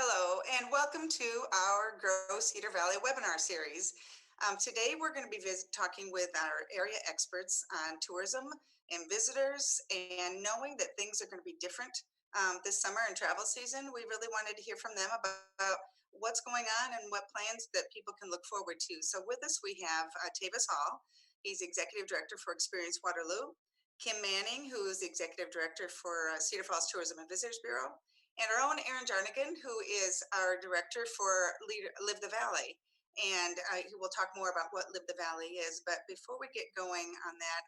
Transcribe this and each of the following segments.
Hello, and welcome to our Grow Cedar Valley webinar series. Today, we're going to be talking with our area experts on tourism and visitors, and knowing that things are going to be different this summer and travel season. We really wanted to hear from them about what's going on and what plans that people can look forward to. So with us, we have Tavis Hall. He's Executive Director for Experience Waterloo. Kim Manning, who is the Executive Director for Cedar Falls Tourism and Visitors Bureau, and our own Aaron Jarnagin, who is our director for Live the Valley. And he will talk more about what Live the Valley is. But before we get going on that,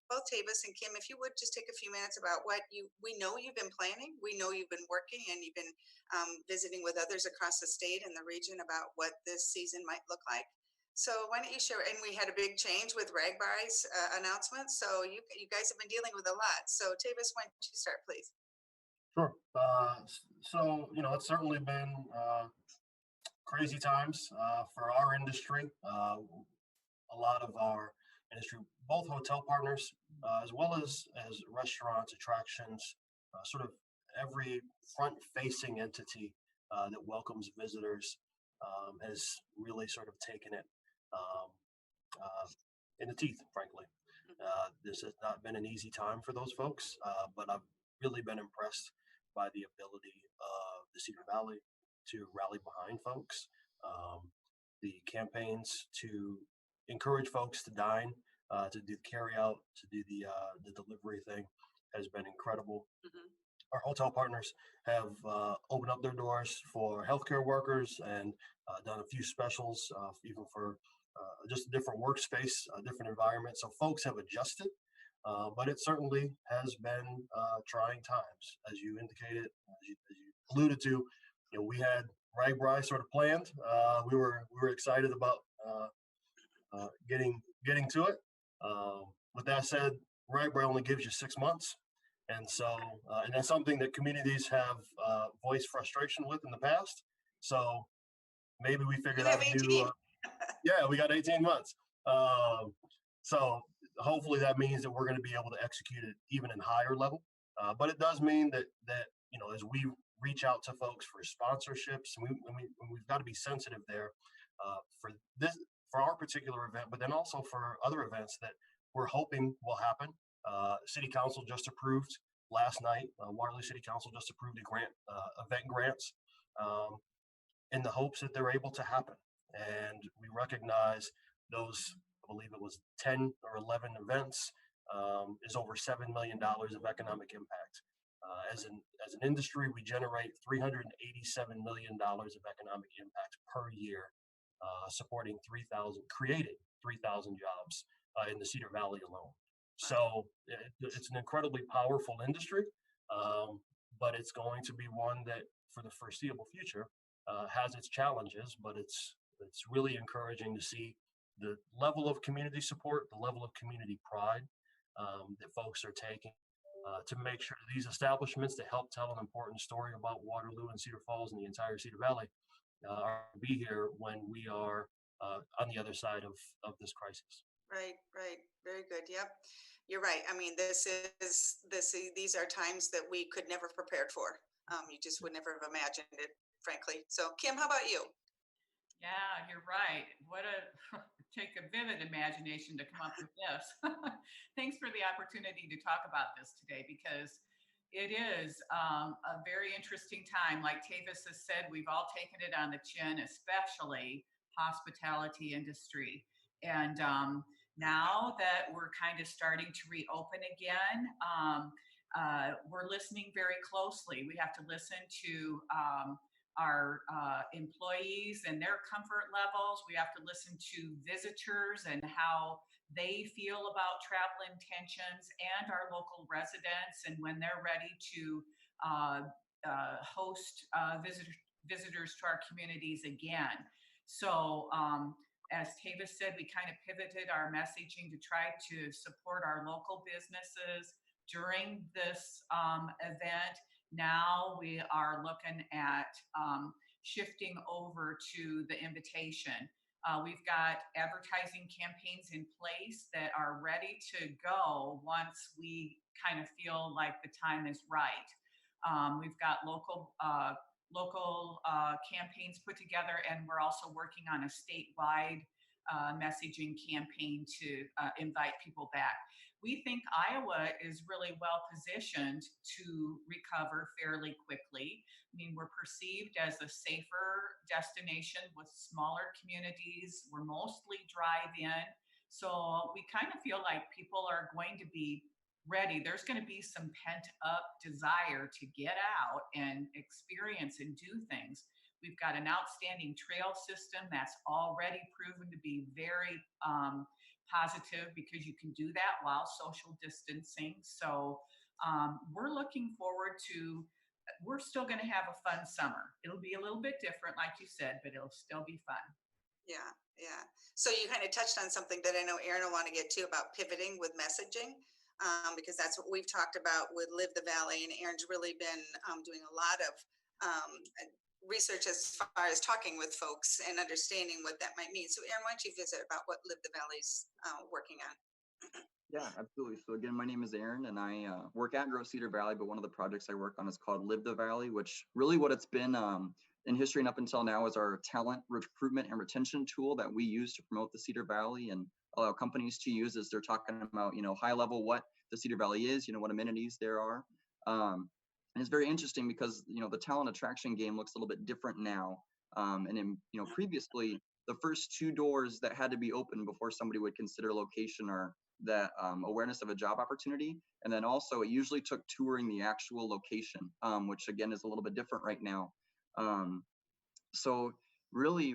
both Tavis and Kim, if you would just take a few minutes about what we know you've been planning, we know you've been working, and you've been visiting with others across the state and the region about what this season might look like. So why don't you share? And we had a big change with Ragbai's announcement. So you guys have been dealing with a lot. So Tavis, why don't you start, please? Sure. So, it's certainly been crazy times for our industry. A lot of our industry, both hotel partners, as well as restaurants, attractions, sort of every front-facing entity that welcomes visitors has really sort of taken it um, in the teeth, frankly. This has not been an easy time for those folks, but I've really been impressed by the ability of the Cedar Valley to rally behind folks, the campaigns to encourage folks to dine, to do carry out, to do the delivery thing has been incredible. Mm-hmm. Our hotel partners have opened up their doors for healthcare workers and done a few specials, even for just a different workspace, a different environment. So folks have adjusted, but it certainly has been trying times, as you indicated, as you alluded to. We had Ragbai sort of planned. We were excited about getting to it. With that said, Ragbai only gives you 6 months. And so, and that's something that communities have voiced frustration with in the past. So maybe we figured out a new, yeah, we got 18 months. So hopefully that means that we're going to be able to execute it even in higher level. But it does mean that as we reach out to folks for sponsorships, and we've got to be sensitive there for our particular event, but then also for other events that we're hoping will happen. City Council just approved last night. Waterloo City Council just approved event grants in the hopes that they're able to happen. And we recognize those, I believe it was 10 or 11 events, is over $7 million of economic impact. As an industry, we generate $387 million of economic impact per year, creating 3,000 jobs in the Cedar Valley alone. So it's an incredibly powerful industry, but it's going to be one that, for the foreseeable future, has its challenges. But it's really encouraging to see the level of community support, the level of community pride that folks are taking to make sure these establishments that help tell an important story about Waterloo and Cedar Falls and the entire Cedar Valley are be here when we are on the other side of this crisis. Right. Very good. Yep. You're right. I mean, these are times that we could never have prepared for. You just would never have imagined it, frankly. So Kim, how about you? Yeah, you're right. What take a vivid imagination to come up with this. Thanks for the opportunity to talk about this today, because it is a very interesting time. Like Tavis has said, we've all taken it on the chin, especially hospitality industry. And now that we're kind of starting to reopen again, we're listening very closely. We have to listen to our employees and their comfort levels. We have to listen to visitors and how they feel about travel intentions, and our local residents, and when they're ready to host visitors to our communities again. So as Tavis said, we kind of pivoted our messaging to try to support our local businesses during this event. Now we are looking at shifting over to the invitation. We've got advertising campaigns in place that are ready to go once we kind of feel like the time is right. We've got local local campaigns put together, and we're also working on a statewide messaging campaign to invite people back. We think Iowa is really well positioned to recover fairly quickly. I mean, we're perceived as a safer destination with smaller communities. We're mostly drive-in. So we kind of feel like people are going to be ready. There's going to be some pent up desire to get out and experience and do things. We've got an outstanding trail system that's already proven to be very positive because you can do that while social distancing. So we're looking forward to, we're still going to have a fun summer. It'll be a little bit different, like you said, but it'll still be fun. Yeah, yeah. So you kind of touched on something that I know Aaron will want to get to about pivoting with messaging, because that's what we've talked about with Live the Valley, and Aaron's really been doing a lot of research as far as talking with folks and understanding what that might mean. So Aaron, why don't you visit about what Live the Valley's working on? Yeah, absolutely. So again, my name is Aaron, and I work at Grow Cedar Valley, but one of the projects I work on is called Live the Valley, which really what it's been in history and up until now is our talent recruitment and retention tool that we use to promote the Cedar Valley and allow companies to use as they're talking about, high level what the Cedar Valley is, what amenities there are. And it's very interesting because, the talent attraction game looks a little bit different now. And in, previously, the first two doors that had to be open before somebody would consider location are that awareness of a job opportunity. And then also it usually took touring the actual location, which again is a little bit different right now. So really,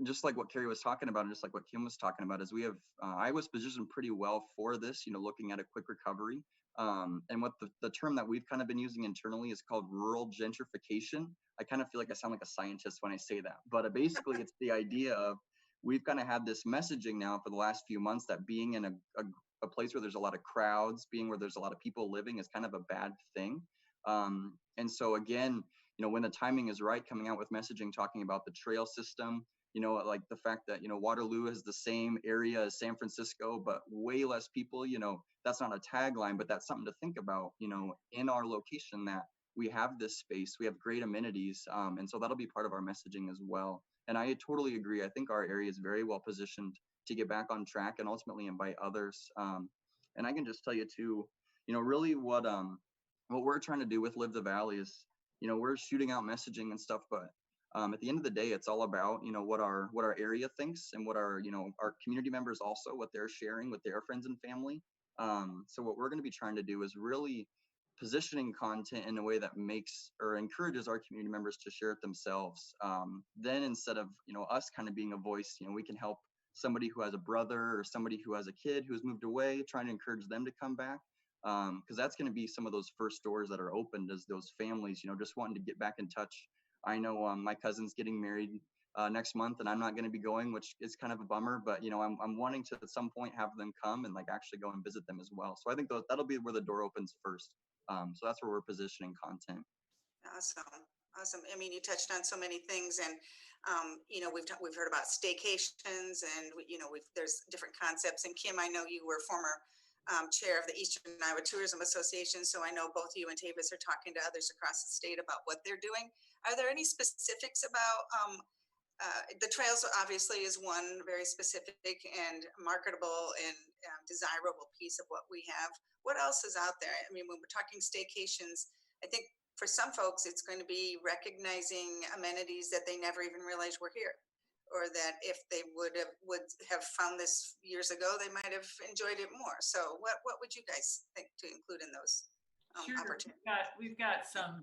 just like what Carrie was talking about, and just like what Kim was talking about, is we have Iowa's positioned pretty well for this, looking at a quick recovery. And what the term that we've kind of been using internally is called rural gentrification. I kind of feel like I sound like a scientist when I say that, but basically it's the idea of we've kind of had this messaging now for the last few months that being in a place where there's a lot of crowds, being where there's a lot of people living is kind of a bad thing. And so again, when the timing is right, coming out with messaging, talking about the trail system, like the fact that, Waterloo is the same area as San Francisco, but way less people, that's not a tagline, but that's something to think about, in our location, that we have this space, we have great amenities. And so that'll be part of our messaging as well. And I totally agree. I think our area is very well positioned to get back on track and ultimately invite others. And I can just tell you too, really what we're trying to do with Live the Valley is, we're shooting out messaging and stuff, but at the end of the day, it's all about, what our area thinks and what our community members also, what they're sharing with their friends and family. So what we're going to be trying to do is really positioning content in a way that makes or encourages our community members to share it themselves. Then instead of, us kind of being a voice, we can help somebody who has a brother or somebody who has a kid who's moved away, trying to encourage them to come back. Because that's going to be some of those first doors that are opened as those families, just wanting to get back in touch. I know my cousin's getting married next month, and I'm not going to be going, which is kind of a bummer. But I'm wanting to at some point have them come and like actually go and visit them as well. So I think that'll be where the door opens first. So that's where we're positioning content. Awesome. I mean, you touched on so many things, and we've heard about staycations, and there's different concepts. And Kim, I know you were former chair of the Eastern Iowa Tourism Association, so I know both you and Tavis are talking to others across the state about what they're doing. Are there any specifics about the trails? Obviously, is one very specific and marketable and desirable piece of what we have. What else is out there? I mean, when we're talking staycations, I think for some folks, it's going to be recognizing amenities that they never even realized were here, or that if they would have found this years ago, they might have enjoyed it more. So what would you guys think to include in those opportunities? We've got some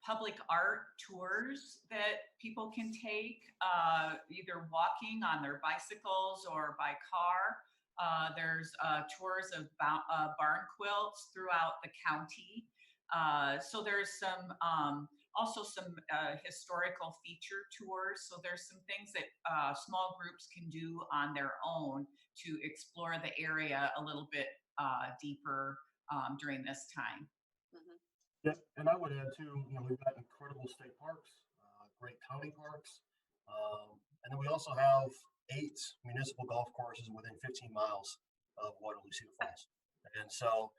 public art tours that people can take, either walking on their bicycles or by car. There's tours of barn quilts throughout the county. So there's some also some historical feature tours. So there's some things that small groups can do on their own to explore the area a little bit deeper during this time. Mm-hmm. Yeah, and I would add too, we've got incredible state parks, great county parks, and then we also have 8 municipal golf courses within 15 miles of Waterloo, Cedar Falls. And so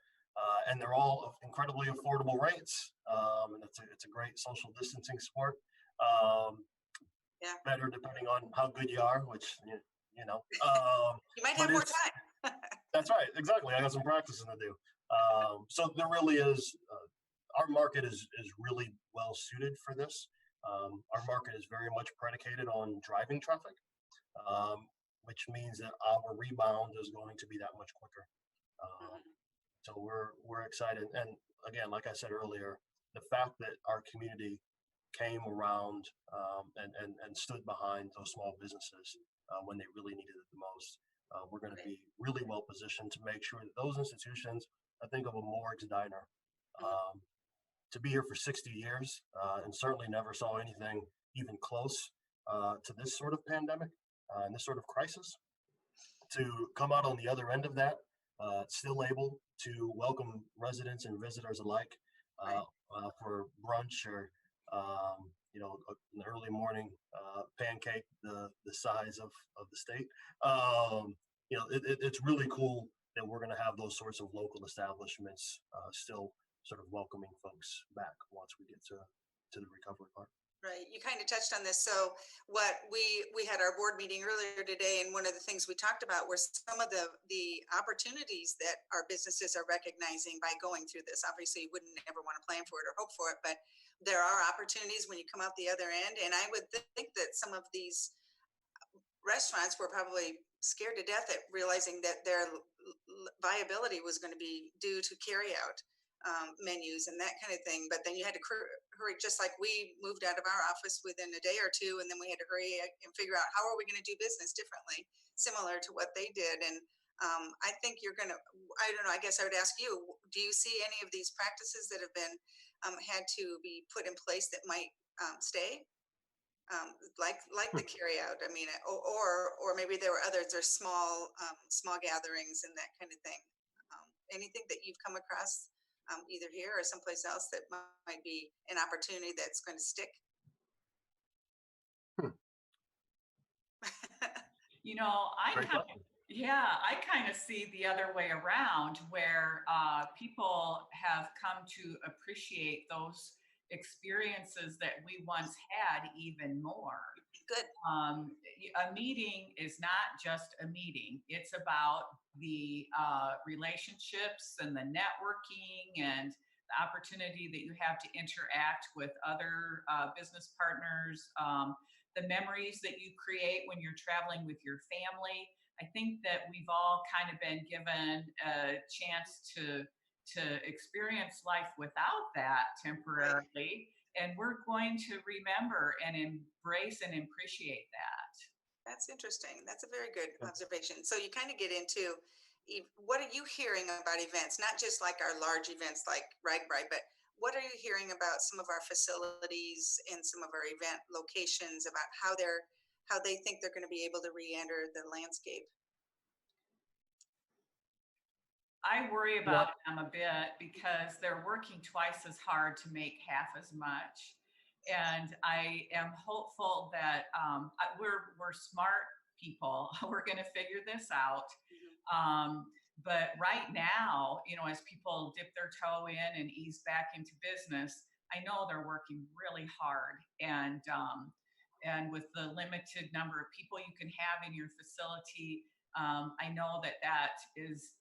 and they're all of incredibly affordable rates. And it's a great social distancing sport. Yeah. Better depending on how good you are, which you know. You might have more time. That's right, exactly. I got some practicing to do. So there really is. Our market is really well suited for this. Our market is very much predicated on driving traffic, which means that our rebound is going to be that much quicker. So we're excited, and again, like I said earlier, the fact that our community came around and stood behind those small businesses when they really needed it the most. We're going to be really well positioned to make sure that those institutions, I think of a Morg's Diner, to be here for 60 years and certainly never saw anything even close to this sort of pandemic and this sort of crisis. To come out on the other end of that, still able to welcome residents and visitors alike for brunch or in the early morning pancake the size of the state. It's really cool that we're going to have those sorts of local establishments still sort of welcoming folks back once we get to the recovery part. Right. You kind of touched on this. So what we had our board meeting earlier today, and one of the things we talked about were some of the opportunities that our businesses are recognizing by going through this. Obviously, you wouldn't ever want to plan for it or hope for it, but there are opportunities when you come out the other end. And I would think that some of these restaurants were probably scared to death at realizing that their viability was going to be due to carry out menus and that kind of thing. But then you had to hurry, just like we moved out of our office within a day or two, and then we had to hurry and figure out how are we going to do business differently, similar to what they did. And I think you're going to, I don't know, I guess I would ask you, do you see any of these practices that have been had to be put in place that might stay? Like the carry out, I mean, or maybe there were others, there's small gatherings and that kind of thing. Anything that you've come across either here or someplace else that might be an opportunity that's going to stick? I kind of see the other way around, where people have come to appreciate those experiences that we once had even more. Good. A meeting is not just a meeting. It's about the relationships and the networking and the opportunity that you have to interact with other business partners, the memories that you create when you're traveling with your family. I think that we've all kind of been given a chance to experience life without that temporarily. And we're going to remember and embrace and appreciate that. That's interesting. That's a very good observation. So you kind of get into what are you hearing about events, not just like our large events like RAGBRAI, but what are you hearing about some of our facilities and some of our event locations, about how they think they're going to be able to re-enter the landscape? I worry about them a bit because they're working twice as hard to make half as much. And I am hopeful that we're smart people. We're going to figure this out. But right now, as people dip their toe in and ease back into business, I know they're working really hard. And with the limited number of people you can have in your facility, I know that is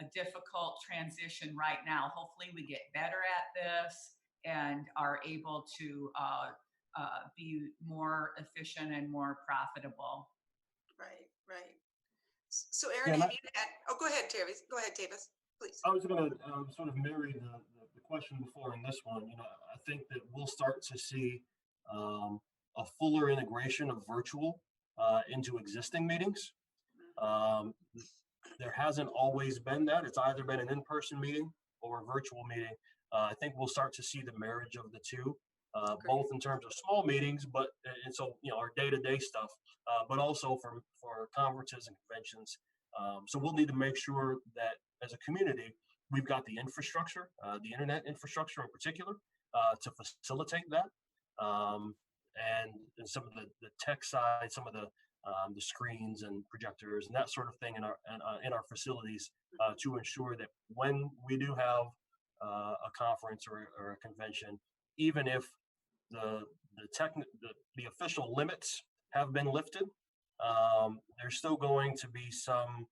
a difficult transition right now. Hopefully we get better at this and are able to be more efficient and more profitable. Right. So Aaron, go ahead, Tavis. Go ahead, Tavis, please. I was going to sort of marry the question before in this one. I think that we'll start to see a fuller integration of virtual into existing meetings. There hasn't always been that. It's either been an in-person meeting or a virtual meeting. I think we'll start to see the marriage of the two, both in terms of small meetings, and so our day-to-day stuff, but also for conferences and conventions. So we'll need to make sure that as a community, we've got the infrastructure, the internet infrastructure in particular, to facilitate that. And some of the tech side, some of the screens and projectors and that sort of thing in our facilities to ensure that when we do have a conference or a convention, even if the official limits have been lifted, there's still going to be some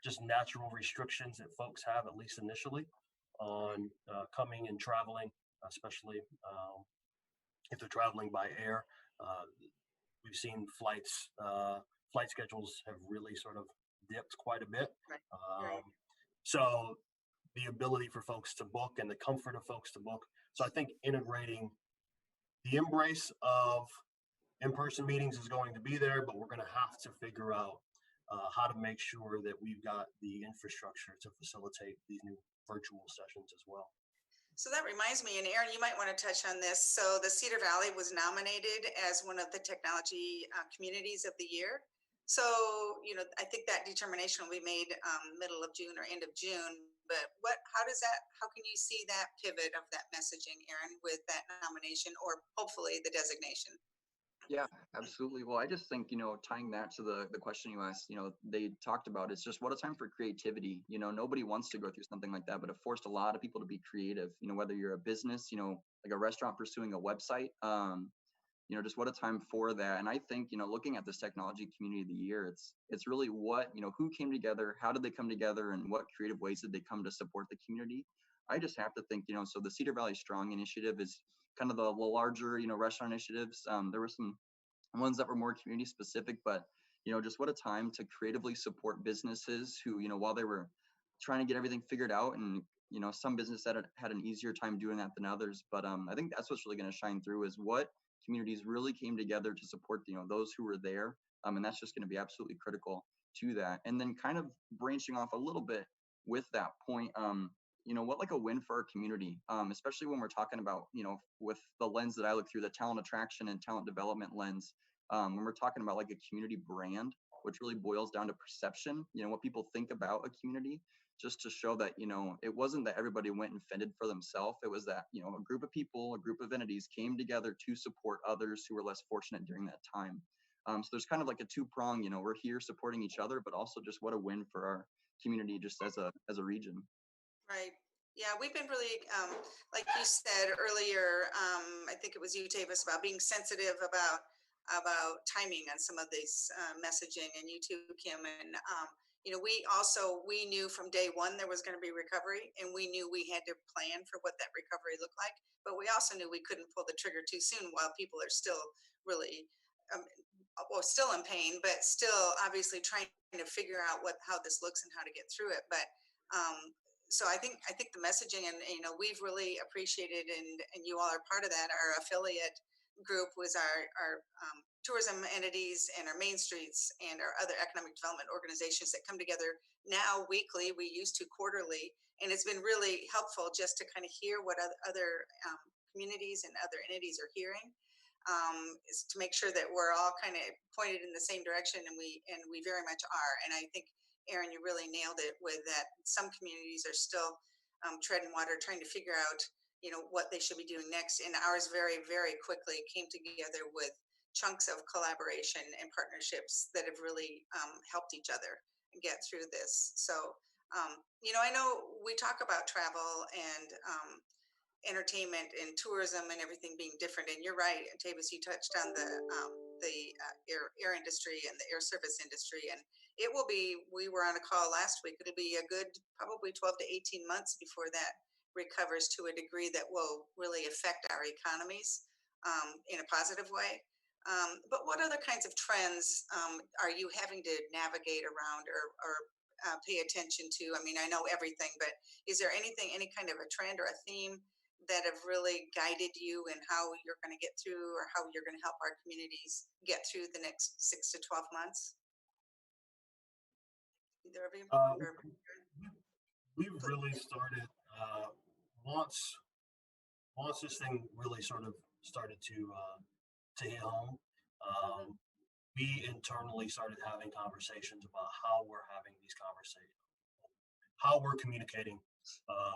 just natural restrictions that folks have, at least initially, on coming and traveling, especially if they're traveling by air. Uh, we've seen flight schedules have really sort of dipped quite a bit. Right. Um, so the ability for folks to book and the comfort of folks to book. So I think integrating the embrace of in-person meetings is going to be there, but we're going to have to figure out how to make sure that we've got the infrastructure to facilitate these new virtual sessions as well. So that reminds me, and Aaron, you might want to touch on this. So the Cedar Valley was nominated as one of the technology communities of the year. So, I think that determination will be made middle of June or end of June. But how can you see that pivot of that messaging, Aaron, with that nomination or hopefully the designation? Yeah, absolutely. Well, I just think, tying that to the question you asked, they talked about, it's just what a time for creativity. Nobody wants to go through something like that, but it forced a lot of people to be creative, whether you're a business, like a restaurant pursuing a website, just what a time for that. And I think, looking at this technology community of the year, it's really what, who came together, how did they come together, and what creative ways did they come to support the community? I just have to think, so the Cedar Valley Strong initiative is kind of the larger, restaurant initiatives. There were some ones that were more community specific, but, just what a time to creatively support businesses who, while they were trying to get everything figured out, and, some businesses had an easier time doing that than others. But I think that's what's really going to shine through is what communities really came together to support, those who were there. And that's just going to be absolutely critical to that. And then kind of branching off a little bit with that point, what like a win for our community, especially when we're talking about, with the lens that I look through, the talent attraction and talent development lens, when we're talking about like a community brand, which really boils down to perception, what people think about a community, just to show that, it wasn't that everybody went and fended for themselves. It was that, a group of people, a group of entities came together to support others who were less fortunate during that time. So there's kind of like a two-prong, we're here supporting each other, but also just what a win for our community just as a region. Right. Yeah, we've been really, like you said earlier, I think it was you, Tavis, about being sensitive about timing on some of this messaging, and you too, Kim. And we knew from day one there was going to be recovery, and we knew we had to plan for what that recovery looked like. But we also knew we couldn't pull the trigger too soon while people are still really, still in pain, but still obviously trying to figure out how this looks and how to get through it. But so I think the messaging, and we've really appreciated, and you all are part of that. Our affiliate group was our tourism entities and our main streets and our other economic development organizations that come together now weekly. We used to quarterly, and it's been really helpful just to kind of hear what other communities and other entities are hearing, is to make sure that we're all kind of pointed in the same direction, and we very much are. And I think, Aaron, you really nailed it with that. Some communities are still treading water, trying to figure out, what they should be doing next. And ours very, very quickly came together with chunks of collaboration and partnerships that have really helped each other get through this. So, I know we talk about travel and entertainment and tourism and everything being different. And you're right, Tavis, you touched on the air industry and the air service industry. And it will be, we were on a call last week, it'll be a good probably 12 to 18 months before that recovers to a degree that will really affect our economies in a positive way. But what other kinds of trends are you having to navigate around or pay attention to? I mean, I know everything, but is there any kind of a trend or a theme that have really guided you in how you're going to get through, or how you're going to help our communities get through the next 6 to 12 months? Either of you? We've really started once this thing really sort of started to hit home. We internally started having conversations about how we're having these conversations, how we're communicating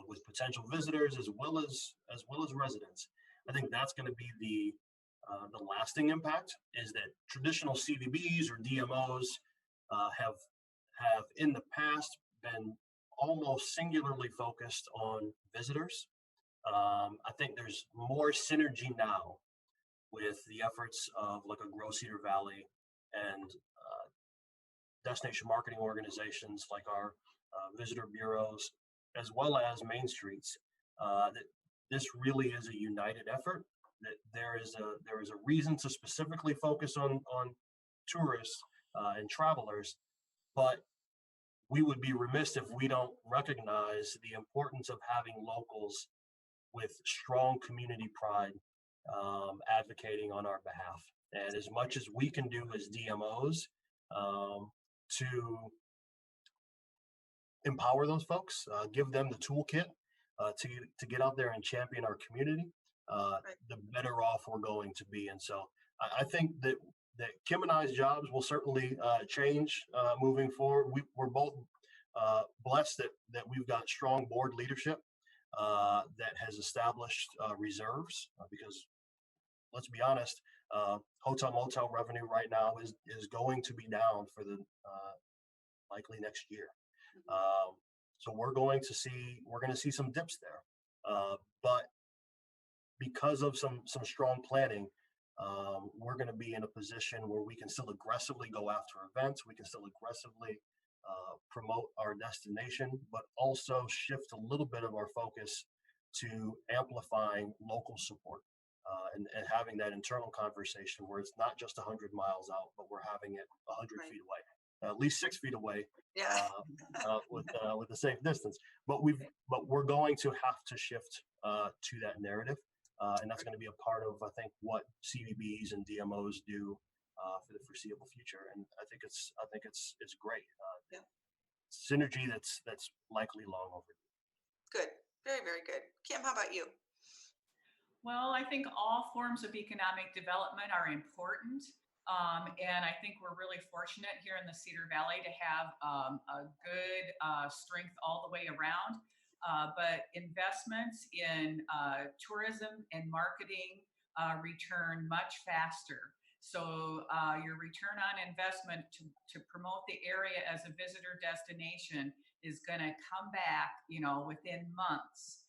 with potential visitors as well as residents. I think that's going to be the lasting impact, is that traditional CVBs or DMOs have in the past been almost singularly focused on visitors. I think there's more synergy now with the efforts of like a Grow Cedar Valley and destination marketing organizations like our visitor bureaus, as well as Main Streets. That this really is a united effort. That there is a reason to specifically focus on tourists and travelers, but we would be remiss if we don't recognize the importance of having locals with strong community pride advocating on our behalf. And as much as we can do as DMOs to empower those folks, give them the toolkit to get out there and champion our community, the better off we're going to be. And so I think that Kim and I's jobs will certainly change moving forward. We're both blessed that we've got strong board leadership that has established reserves because let's be honest, hotel motel revenue right now is going to be down for the likely next year. So we're going to see some dips there, but because of some strong planning, we're going to be in a position where we can still aggressively go after events. We can still aggressively promote our destination, but also shift a little bit of our focus to amplifying local support and having that internal conversation where it's not just 100 miles out, but we're having it 100 feet away, at least 6 feet away, with the safe distance. But we're going to have to shift to that narrative, and that's going to be a part of, I think, what CVBs and DMOs do for the foreseeable future. And I think it's great. Synergy that's likely long overdue. Good, very, very good. Kim, how about you? Well, I think all forms of economic development are important. And I think we're really fortunate here in the Cedar Valley to have a good strength all the way around. But investments in tourism and marketing return much faster. So your return on investment to promote the area as a visitor destination is going to come back, within months.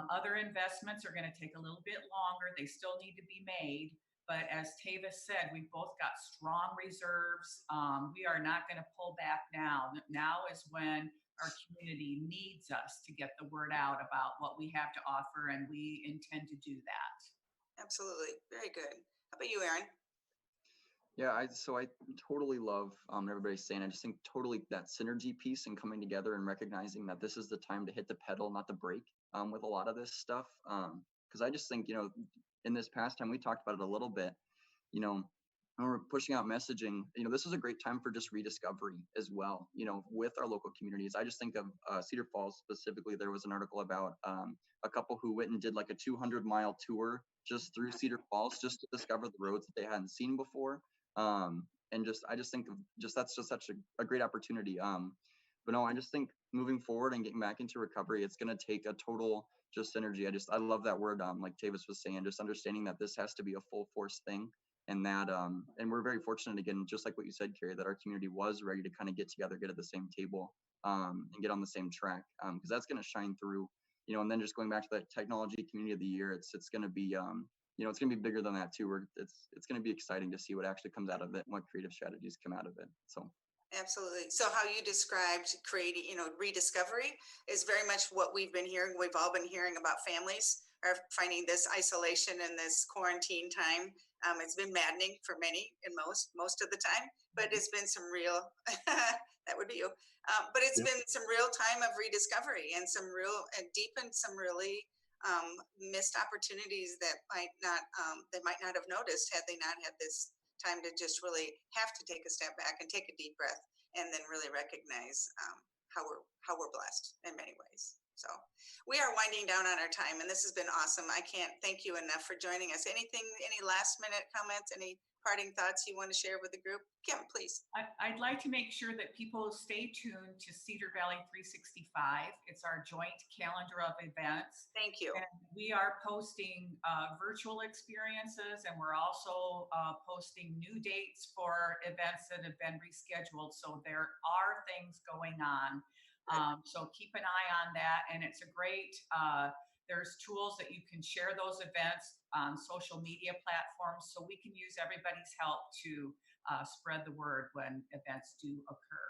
Other investments are going to take a little bit longer. They still need to be made. But as Tavis said, we've both got strong reserves. We are not going to pull back now. Now is when our community needs us to get the word out about what we have to offer, and we intend to do that. Absolutely. Very good. How about you, Aaron? Yeah, I totally love everybody's saying. I just think totally that synergy piece and coming together and recognizing that this is the time to hit the pedal, not the brake, with a lot of this stuff. Because I just think, in this past time, we talked about it a little bit, when we're pushing out messaging, this is a great time for just rediscovery as well, with our local communities. I just think of Cedar Falls specifically. There was an article about a couple who went and did like a 200-mile tour just through Cedar Falls just to discover the roads that they hadn't seen before. And I just think of that's just such a great opportunity. But no, I just think moving forward and getting back into recovery, it's going to take a total just synergy. I love that word. Like Tavis was saying, just understanding that this has to be a full force thing. And that, and we're very fortunate, again, just like what you said, Carrie, that our community was ready to kind of get together, get at the same table, and get on the same track, because that's going to shine through, and then just going back to that technology community of the year, it's going to be, it's going to be bigger than that too. It's going to be exciting to see what actually comes out of it and what creative strategies come out of it. So. Absolutely. So how you described creating, rediscovery is very much what we've been hearing. We've all been hearing about families are finding this isolation and this quarantine time. It's been maddening for many and most of the time, but it's been some real, that would be you. But it's been some real time of rediscovery and deepened some really missed opportunities that they might not have noticed had they not had this time to just really have to take a step back and take a deep breath and then really recognize how we're blessed in many ways. So we are winding down on our time, and this has been awesome. I can't thank you enough for joining us. Any last minute comments, any parting thoughts you want to share with the group? Kim, please. I'd like to make sure that people stay tuned to Cedar Valley 365. It's our joint calendar of events. Thank you. And we are posting virtual experiences, and we're also posting new dates for events that have been rescheduled. So there are things going on. So keep an eye on that. And it's a great, there's tools that you can share those events on social media platforms, so we can use everybody's help to spread the word when events do occur.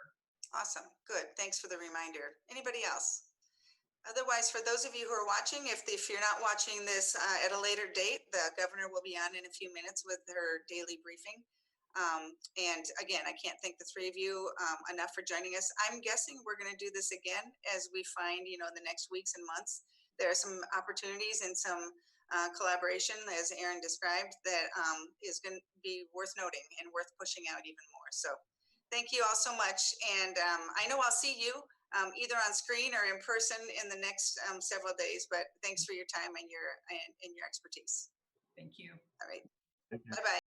Awesome. Good. Thanks for the reminder. Anybody else? Otherwise, for those of you who are watching, if you're not watching this at a later date, the governor will be on in a few minutes with her daily briefing. And again, I can't thank the three of you enough for joining us. I'm guessing we're going to do this again as we find, in the next weeks and months, there are some opportunities and some collaboration, as Aaron described, that is going to be worth noting and worth pushing out even more. So thank you all so much. And I know I'll see you either on screen or in person in the next several days, but thanks for your time and your expertise. Thank you. All right. Thank you. Bye-bye.